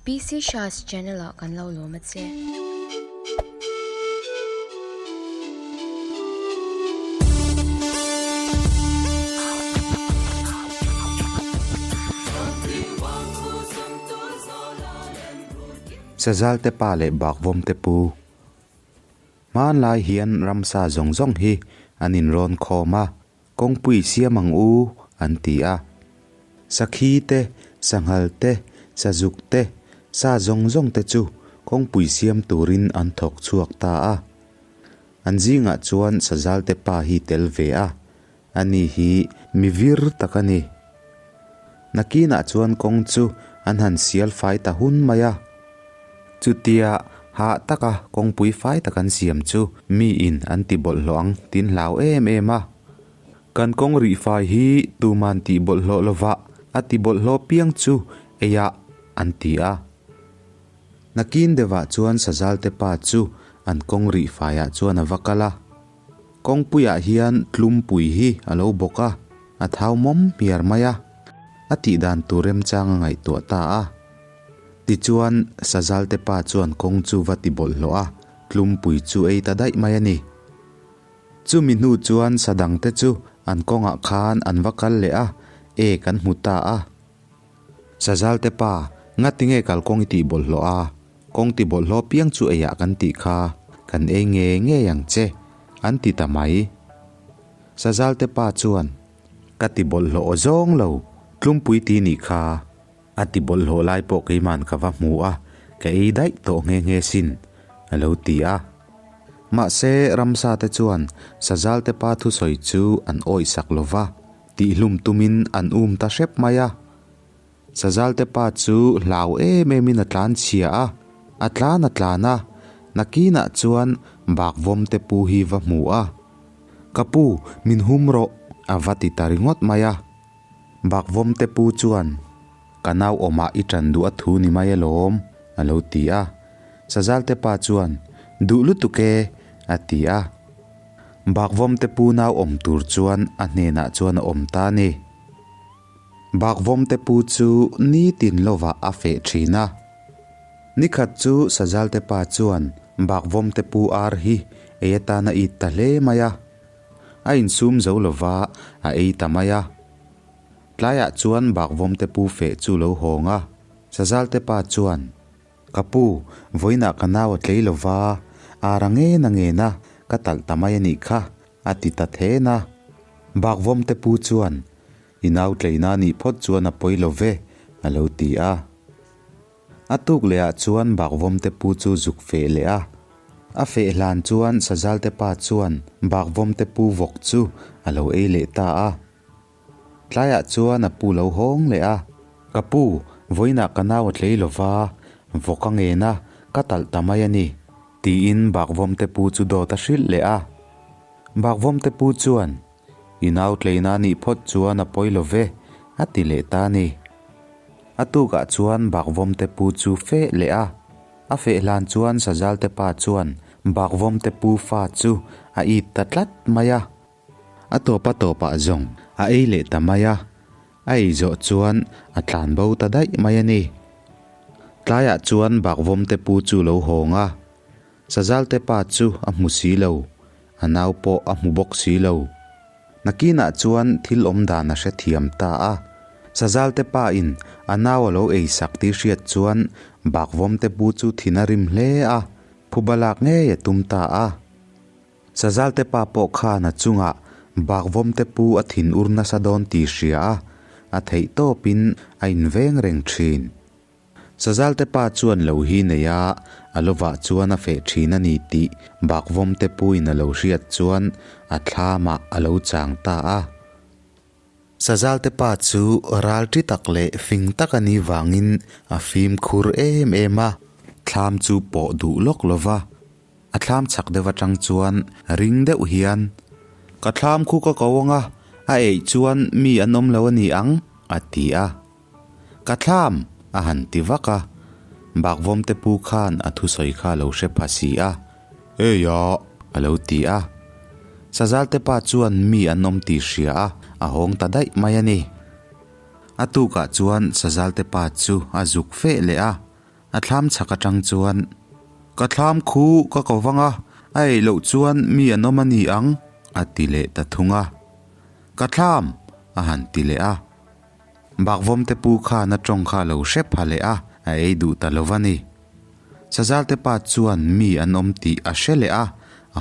PC Shah's channel kan lo lo mat se Sazal te pa le bak vom te pu man lai hian ramsa zong zong hi anin ron khoma kong pui siamang u an ti a sakhi te sanghal te sajuk te sa zong zong te chu kong pui siam turin an thok chuak ta a an zinga chuan sazal te pa hi tel ve a ani hi mivir takani nakina chuan kong chu an han sial fai ta hun maya chutia ha taka kong pui fai takan siam chu mi in an ti bol loang tin lau em a kan kong ri fai hi tu man ti bol lo lova ati bol lo piang chu eya an ti a nakin dewa chuan sazal te pa chu an kong ri fai a chuan avakala kong puya hian tlum pui hi alo boka a thau mom piar maya ati dan turem chang ngai to ta a ti chuan sazal te pa chuan kong chu vati bol lo a tlum pui chu ei ta dai mai ani chu mi nu chuan sadang te chu an konga khan an vakal le a e kan muta a sazal te pa ngatinge kal kong ti bol lo a kong ti bol lo piang chu eya kan ti kha kan e nge yang che an ti ta mai sazal te pa chuan ka ti bol lo zong lo tlum pui ti ni kha ati bol ho lai po ke man ka wa mu a ke ei dai to nge sin alo ti a ma se ramsa te chuan sazal te pa thu soi chu an oi sak lova ti hlum tumin an ta shep maya sazal te pa chu lau me min atlan chia a atlana nakina chuan bak vom te pu hi wa mu a kapu min humro avati taringot maya bak vom te pu chuan kanau oma itan du athu ni mai lom alo ti a sazal te pa chuan du lu tu ke atia bak vom te pu nau om tur chuan a hne na chuan om ta ni bak vom te pu chu ni tin lova a fe thina ni khat chu sazal te pa chuan bak vom te pu ar hi eta na I ta le maya a in sum zo lova a ei ta maya tlaya chuan bak vom te pu fe chu lo honga sazal te pa chuan kapu voina kanaw tlei lova arange na nge na katal tamay ni kha ati ta the na bak vom te pu chuan inaw tlei na ni phot chuan a poi love alo ti a atuk le a chuan bak vom te pu chu zuk fe le a fe hlan chuan sazal te pa chuan bak vom te pu vok chu alo ei le ta a tlaya chuan a pu lo hong le a kapu voina kanaw tlei lova voka nge na katal tamay ani ti in bak vom te pu chu do ta hril le a bak vom te pu chuan inaw tlei na ni phot chuan a poi love ati le ta ni atuka chuan bak vom te pu chu fe le a fe hlan chuan sazal te pa chuan bak vom te pu fa chu a I tatlat maya atopa zong a ei le tamaya ai zo chuan atlan bo ta dai maya ni tlaya chuan bak vom te pu chu lo honga sazal te pa chu a mu si lo anaw po a mu bok si lo nakina chuan thil om da na she thiam ta a sazal te pa in anaw lo ei sakti hriat chuan bak vom te pu chu thinarim hle a phubalak nge ye tum ta a sazal te pa po kha na chunga bak vom te pu a thin urna sadon ti hria a thei to pin a in veng reng thin sazal te pa chuan lo hi neya alova chuan a fe thina ni ti bak vom te pu in a lo hriat chuan a thlama a lo chang ta a sazal te pa chu ral ti takle fing takani wangin a fim khur ema thlam chu po du lok lova a thlam chak dewa tang chuan ring de u hian ka thlam khu ka kawanga a ei chuan mi anom lo ani ang atia ka thlam a han ti waka bak vom te pu khan a thu soi kha lo she phasi a e ya alo ti a sazal te pa chuan mi anom ti hria a hong ta dai mai ani atuka chuan sazal te pa chu a zuk fe le a a thlam chhaka tang chuan ka thlam khu ka kawanga ai lo chuan mi anomani ang atile ta thunga ka thlam a han tile a bakvom te pu kha na tong kha lo she phale a ei du ta lovani sazal te pa chuan mi anom ti a shele a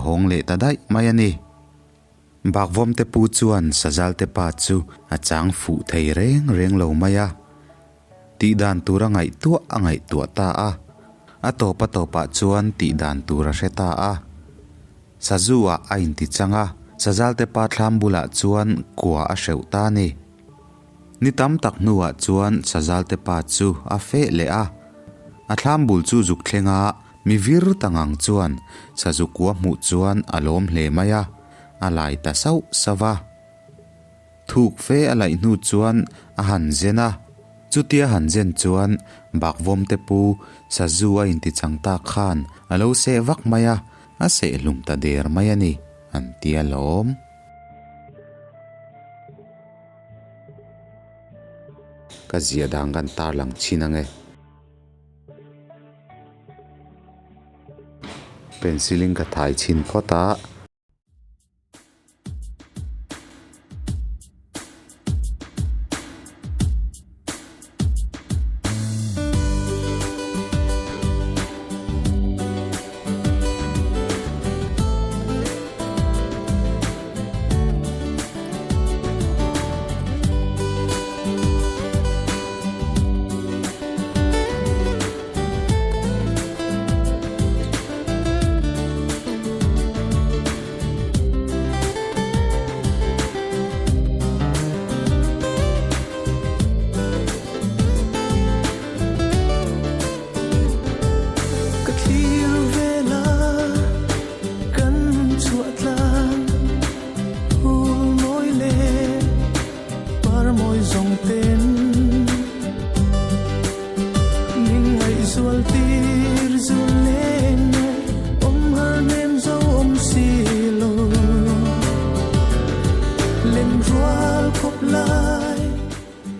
hong le ta dai mai ani bakvom te pu chuan sazal te pa chu a chang fu thei reng lo maya ti dan tura ngai tu angai tu ta a to pa chuan ti dan tura reta a sazuwa a in ti changa sazal te pa thlam bula chuan kwa a hreu ta ni ni tam tak nuwa chuan sazal te pa chu a fe le a thlam bul chu zuk thlenga mi vir tangang chuan sajukwa mu chuan alom hle maya alai ta sau sawa thuk fe alai nu chuan a han zena chutia han zen chuan bakvom te pu sazuwa in ti changta khan alo se vak maya a se lung ta der maya ni an tia lom ka zia dang kan tar lang chinange pencilin ka thai chin phota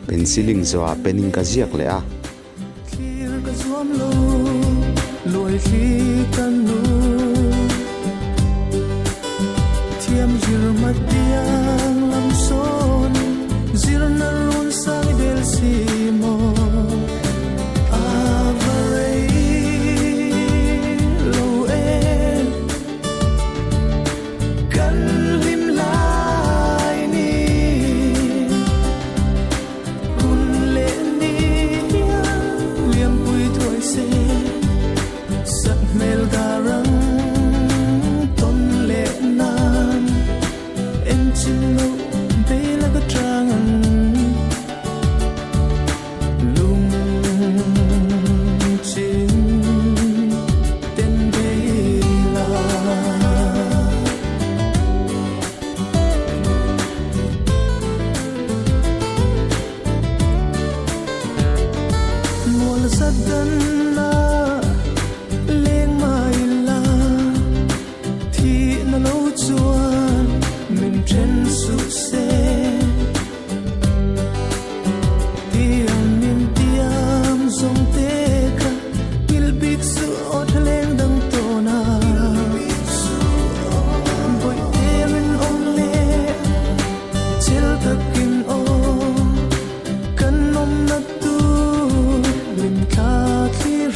penciling zwa pening ka ziak le a thiam zir matiang lam son zir na ron sang del simo avare lo en kan lim lai ni kun le ni liam pui thoi se sat mel garang ton le nan en chin lo be la ka trang lung chin ten be la mol sadan na leng mai la thi na lo chuan min chen su se tiam min tiam zong te ka il bit su ot leng dang to na boy erin on le chel takin o kan nom na tu lim kha thlir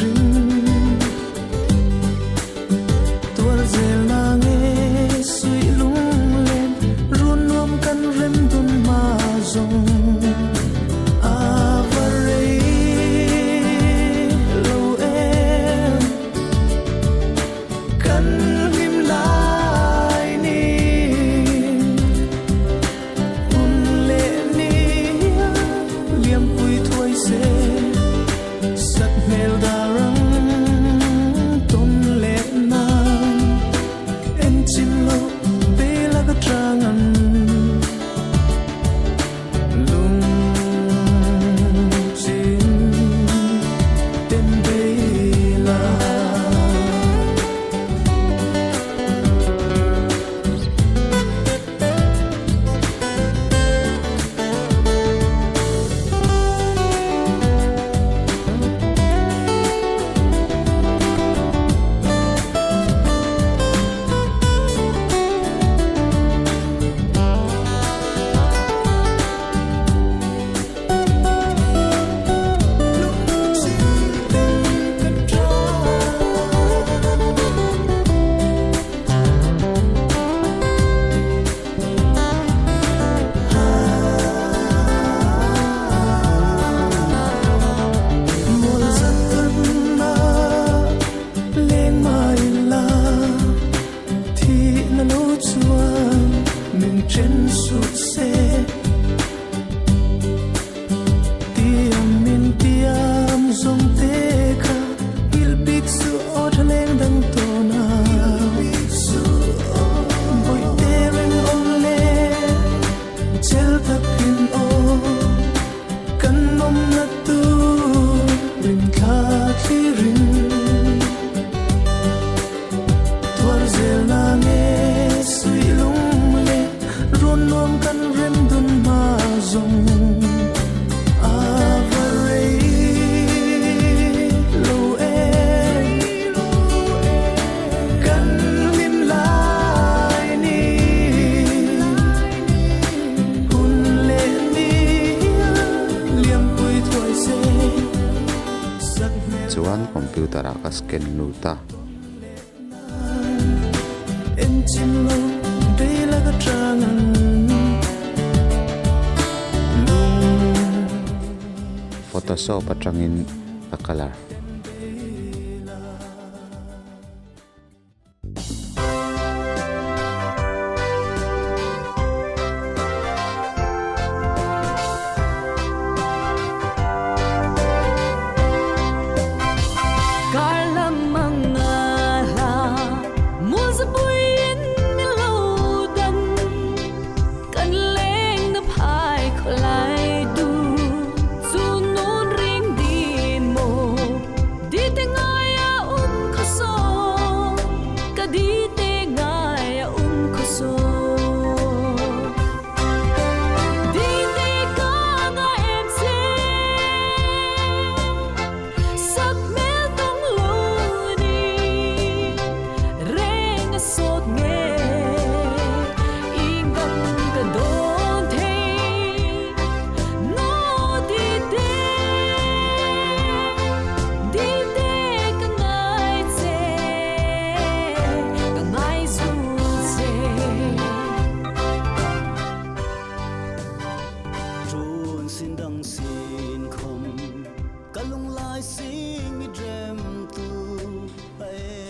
chuan computer ka scan nu ta em chim lo đây là cái trang Photoshop atangin a color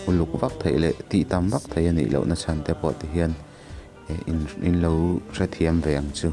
uluk vak thei le ti tam vak thei ani lo na chan te po ti hian in lo ra thiam veng chu